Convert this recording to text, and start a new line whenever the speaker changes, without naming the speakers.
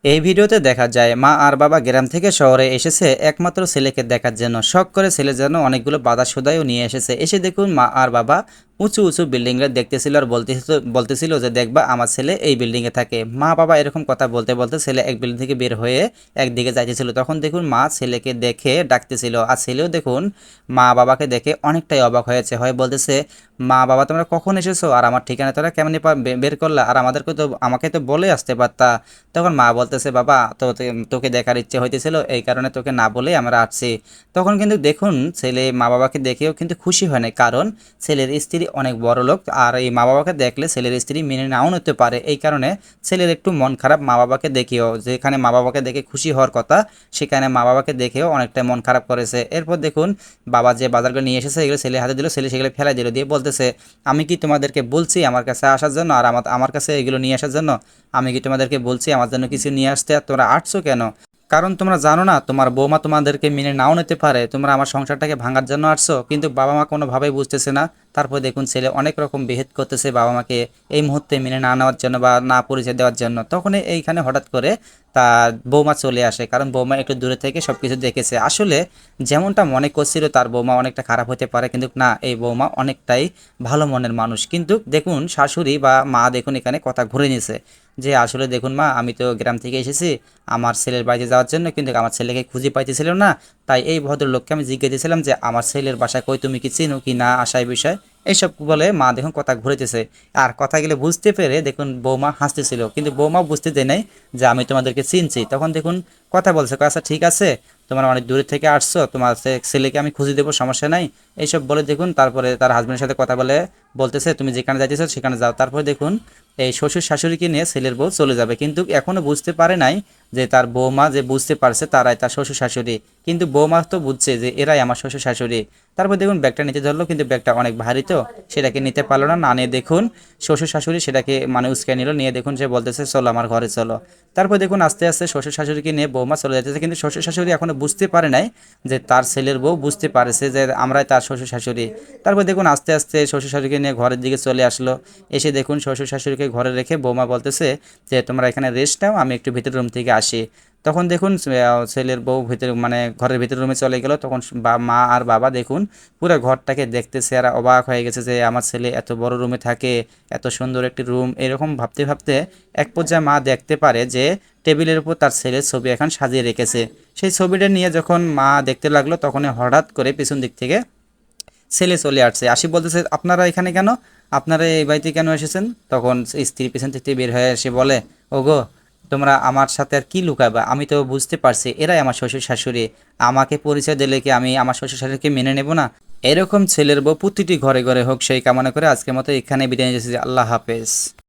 এই ভিডিওতে দেখা যায় মা আর বাবা গ্রাম থেকে শহরে এসেছে একমাত্র ছেলেকে দেখার জন্য। শখ করে ছেলের জন্য অনেকগুলো বাধা সদাইও নিয়ে এসেছে। এসে দেখুন মা আর বাবা উঁচু উঁচু বিল্ডিংয়ে দেখতেছিল আর বলতেছিল যে দেখবা আমার ছেলে এই বিল্ডিংয়ে থাকে। মা বাবা এরকম কথা বলতে বলতে ছেলে এক বিল্ডিং থেকে বের হয়ে একদিকে যাইতেছিল। তখন দেখুন মা ছেলেকে দেখে ডাকতেছিল, আর ছেলেও দেখুন মা বাবাকে দেখে অনেকটাই অবাক হয়েছে, হয় বলতেছে মা বাবা তোমরা কখন এসেছো আর আমার ঠিকানা তোরা কেমন বের করলা, আর আমাকে তো বলে আসতে পারতা। তখন মা বলতেছে বাবা তোকে দেখার ইচ্ছে হইতেছিল, এই কারণে তোকে না বলে আমরা আসছি। তখন কিন্তু দেখুন ছেলে মা বাবাকে দেখেও কিন্তু খুশি হয় না, কারণ ছেলের স্ত্রী অনেক বড় লোক, আর এই মা বাবাকে দেখলে ছেলের স্ত্রী মেনে নাও নিতে পারে। এই কারণে ছেলের একটু মন খারাপ মা বাবাকে দেখেও, যেখানে মা বাবাকে দেখে খুশি হওয়ার কথা সেখানে মা বাবাকে দেখেও অনেকটা মন খারাপ করেছে। এরপর দেখুন বাবা যে বাজারগুলো নিয়ে এসেছে এগুলো ছেলে হাতে দিল, ছেলে সেগুলো ফেলাই দিল, দিয়ে বলতেছে আমি কি তোমাদেরকে বলছি আমার কাছে আসার জন্য আর আমার কাছে এগুলো নিয়ে আসার জন্য? আমি কি তোমাদেরকে বলছি আমার জন্য কিছু নিয়ে আসতে, আর তোমরা আসছো কেন? কারণ তোমরা জানো না তোমার বৌমা তোমাদেরকে মেনে নাও নিতে পারে, তোমরা আমার সংসারটাকে ভাঙার জন্য আসছো। কিন্তু বাবা মা কোনোভাবেই বুঝতেছে না। তারপর দেখুন ছেলে অনেক রকম বিহেদ করতেছে বাবা মাকে এই মুহূর্তে মেনে না নেওয়ার জন্য বা না পরিচয় দেওয়ার জন্য। তখন এইখানে হঠাৎ করে তার বৌমা চলে আসে, কারণ বৌমা একটু দূরে থেকে সব কিছু দেখেছে। আসলে যেমনটা মনে করছিল তার বৌমা অনেকটা খারাপ হতে পারে, কিন্তু না, এই বৌমা অনেকটাই ভালো মনের মানুষ। কিন্তু দেখুন শাশুড়ি বা মা দেখুন এখানে কথা ঘুরে নিয়েছে, যে আসলে দেখুন মা আমি তো গ্রাম থেকে এসেছি আমার ছেলের বাড়িতে যাওয়ার জন্য, কিন্তু আমার ছেলেকে খুঁজে পাইতেছিল না। তাই এই ভদ্রলোককে আমি জিজ্ঞেস দিয়েছিলাম যে আমার ছেলের বাসা কই, তুমি কি চিনো কি না আসায় বিষয় এইসব বলে মা দেখুন কথা ঘুরেতেছে। আর কথাগুলো বুঝতে পেরে দেখুন বৌমা হাসতেছিল, কিন্তু বৌমা বুঝতে দেয় নাই যে আমি তোমাদেরকে চিনছি। তখন দেখুন কথা বলছে, আচ্ছা ঠিক আছে তোমরা অনেক দূরে থেকে আসছো, তোমার ছেলেকে আমি খুঁজে দেবো, সমস্যা নাই। এইসব বলে দেখুন তারপরে তার হাজবেন্ডের সাথে কথা বলে বলতেছে তুমি যেখানে যাইতেছো সেখানে যাও। তারপরে দেখুন এই শ্বশুর শাশুড়িকে নিয়ে ছেলের বউ চলে যাবে, কিন্তু এখনো বুঝতে পারে নাই যে তার বৌমা যে বুঝতে পারছে তারাই তার শ্বশুর শাশুড়ি, কিন্তু বৌমা তো বুঝছে যে এরাই আমার শ্বশুর শাশুড়ি। তারপর দেখুন ব্যাগটা নিতে ধরলো, কিন্তু ব্যাগটা অনেক ভারী তো সেটাকে নিতে পারলো না, না নিয়ে দেখুন শ্বশুর শাশুড়ি সেটাকে মানে উস্কে নিল, নিয়ে দেখুন সে বলতেছে চলো আমার ঘরে চলো। তারপর দেখুন আস্তে আস্তে শ্বশুর শাশুড়িকে নিয়ে বৌমা চলে যাচ্ছে, কিন্তু শ্বশুর শাশুড়ি এখনো বুঝতে পারে নাই যে তার ছেলের বউ বুঝতে পারেছে যে আমরাই তার শ্বশুর শাশুড়ি। তারপর দেখুন আস্তে আস্তে শ্বশুর শাশুড়িকে নিয়ে ঘরের দিকে চলে আসলো। এসে দেখুন শ্বশুর শাশুড়িকে ঘরে রেখে বৌমা বলতেছে যে তোমরা এখানে রেস্ট নাও, আমি একটু ভিতর রুম থেকে আসি। তখন দেখুন ছেলের বউ ভিতরে মানে ঘরের ভিতর রুমে চলে গেল। তখন মা আর বাবা দেখুন পুরো ঘরটাকে দেখতেছে আর অবাক হয়ে গেছে যে আমার ছেলে এত বড় রুমে থাকে, এত সুন্দর একটি রুম, এরকম ভাবতে ভাবতে এক পর্যায়ে মা দেখতে পারে যে টেবিলের উপর তার ছেলের ছবি এখন সাজিয়ে রেখেছে। সেই ছবিটা নিয়ে যখন মা দেখতে লাগলো তখন হঠাৎ করে পিছন দিক থেকে ছেলে চলে আসছে, আসি বলতেছে আপনারা এখানে কেন, আপনারা এই বাড়িতে কেন এসেছেন? তখন স্ত্রী পিছন থেকে বের হয়ে এসে বলে ওগো তোমরা আমার সাথে আর কি লুকাবা, আমি তো বুঝতে পারছি এরাই আমার শ্বশুর শাশুড়ি, আমাকে পরিচয় দিলে কি আমি আমার শ্বশুর শাশুড়িকে মেনে নেব না? এরকম ছেলের বউ প্রতিটি ঘরে ঘরে হোক সেই কামনা করে আজকের মতো এখানে বিদায় নিতেছি। আল্লাহ হাফেজ।